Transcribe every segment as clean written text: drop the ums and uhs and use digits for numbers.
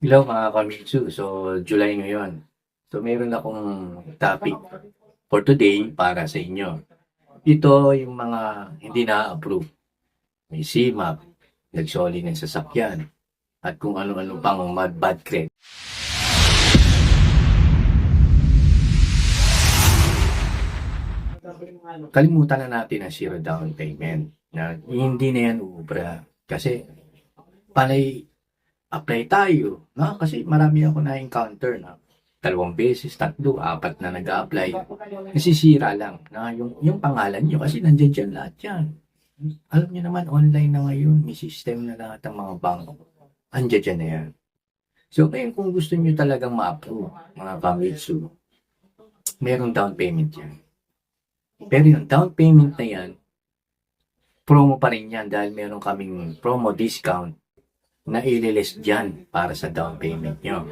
Hello mga Kamitsu. So, July ngayon. So, meron akong topic for today para sa inyo. Ito yung mga hindi na-approve. May CMAP, nagsoli ng sasakyan, at kung ano-ano pang bad credit. Kalimutan na natin ang zero down payment. Na hindi na yan ubra. Kasi, panay apply tayo. No? Kasi marami ako na-encounter na 2 beses, 3, 4 na nag-a-apply. Nasisira lang na yung pangalan nyo kasi nandiyan dyan lahat yan. Alam nyo naman, online na ngayon. May system na lahat ng mga bangko. Andiyan dyan na yan. So, ngayon kung gusto nyo talagang ma-approve, mga Kamitsu, merong down payment yan. Pero yung down payment na yan, promo pa rin yan dahil meron kaming promo discount na ililis dyan para sa down payment nyo.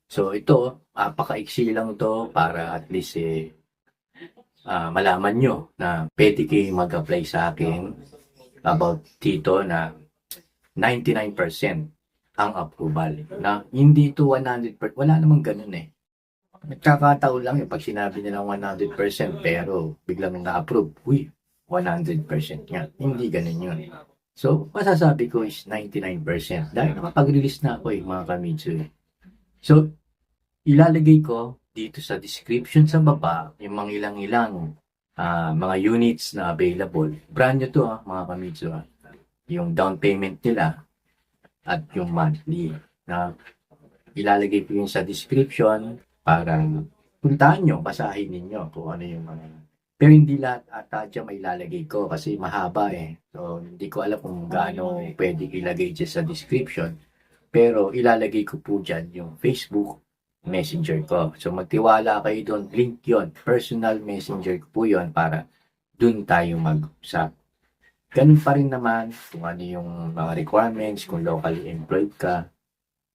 So ito, apaka-iksi lang to para at least malaman nyo na pwede kayo mag-apply sa akin about dito na 99% ang approval. Na hindi to 100%, wala namang ganun eh. Nagkakataon lang yung pag sinabi nilang 100% pero biglang na-approve, uy, 100% nga. Hindi ganun yun. So, masasabi ko is 99% dahil nakapag-release na ako mga Kamitsu. So, ilalagay ko dito sa description sa baba yung mga ilang-ilang mga units na available. Brand nyo to mga Kamitsu. Yung down payment nila at yung monthly. Na ilalagay ko yung sa description para puntahan nyo, basahin ninyo kung ano yung mga. Pero hindi lahat ata dyan may ilalagay ko kasi mahaba eh. So, hindi ko alam kung gaano pwede ilagay dyan sa description. Pero ilalagay ko po dyan yung Facebook Messenger ko. So, magtiwala kayo doon. Link yon, personal messenger ko po yon para doon tayo mag-usap. Ganun pa rin naman kung ano yung mga requirements, kung locally employed ka,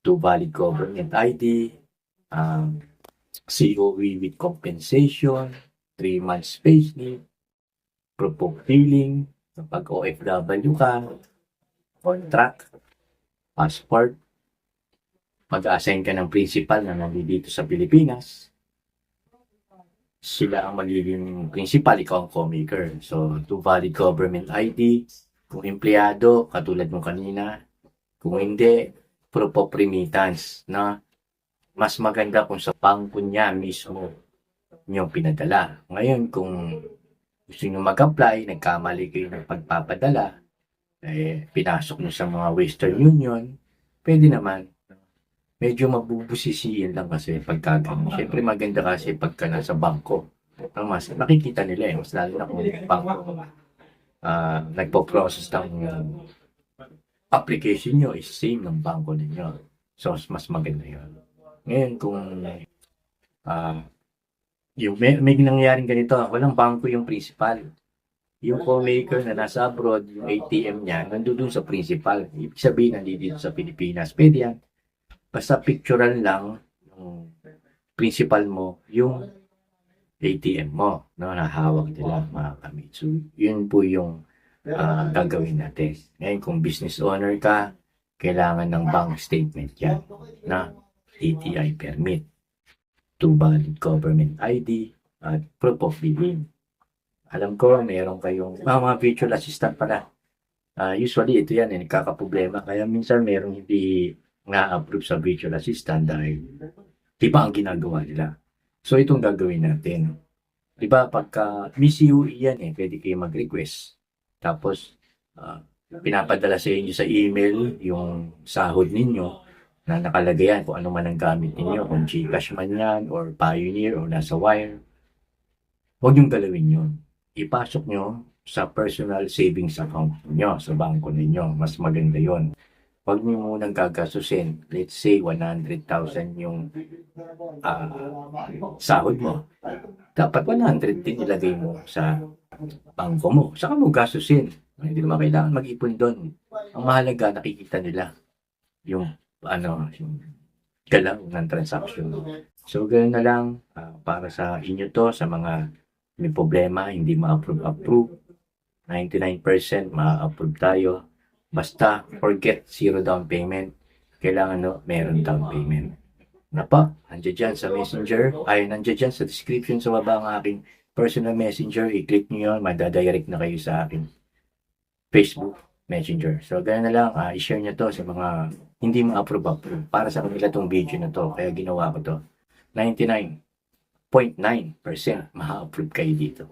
to valid government ID, COE with compensation, 3 months space leave, proof of billing, kapag OFW ka, contract, passport, mag-assign ka ng principal na nandito sa Pilipinas, sila ang magiging principal, ikaw ang co-maker. So, to valid government ID, kung empleyado, katulad mo kanina, kung hindi, proof of remittance, na mas maganda kung sa bangko niya mismo nyo pinadala. Ngayon, kung gusto nyo mag-apply, nagkamali kayo ng pagpapadala, pinasok nyo sa mga Western Union, pwede naman. Medyo mabubusisiin lang kasi pagkagano. Siyempre maganda kasi pagka nasa bangko. Mas nakikita nila mas lalo na kung bangko nagpo-process ng application nyo is same ng bangko ninyo. So, mas maganda yun. Ngayon, kung yung may nangyaring ganito, walang bangko yung principal. Yung co-maker na nasa abroad, yung ATM niya, nandun sa principal. Ibig sabihin, nandito sa Pilipinas. Pwede yan. Basta picturean lang yung principal mo, yung ATM mo, no, nahawak nila mga Kamitsu. Yun po yung gagawin natin. Ngayon, kung business owner ka, kailangan ng bank statement yan na DTI permit, to valid government ID, at proof of billing. Alam ko, meron kayong mga virtual assistant pala. Usually, ito yan, nagkakaproblema. Kaya minsan meron hindi na-approve sa virtual assistant dahil iba ang ginagawa nila. So, itong gagawin natin. Diba, pagka MIS-CUE yan pwede kayo mag-request. Tapos, pinapadala sa inyo sa email yung sahod ninyo na nakalagay yan kung ano man ang gamit ninyo, kung GCash man yan, or Pioneer, or nasa wire. Huwag niyong galawin yun. Ipasok nyo sa personal savings account niyo sa bangko ninyo. Mas maganda yon. Huwag niyo munang gagasusin. Let's say 100,000 yung sahod mo. Dapat 100 din ilagay mo sa bangko mo. Saka mo gasusin. Hindi naman kailangan mag-ipon doon. Ang mahalaga, nakikita nila yung yung galaw ng transaction. So, ganoon na lang para sa inyo to, sa mga may problema, hindi ma-approve. 99% ma-approve tayo. Basta, forget zero down payment. kailangan meron down payment. Na pa, nandiyan dyan sa messenger, nandiyan dyan sa description sa baba ang aking personal messenger, i-click nyo yun, madadirect na kayo sa aking Facebook Messenger. So, ganun na lang, i-share nyo to sa mga hindi ma-approve para sa kanila tong video na to. Kaya ginawa ko to. 99.9% ma-approve kayo dito.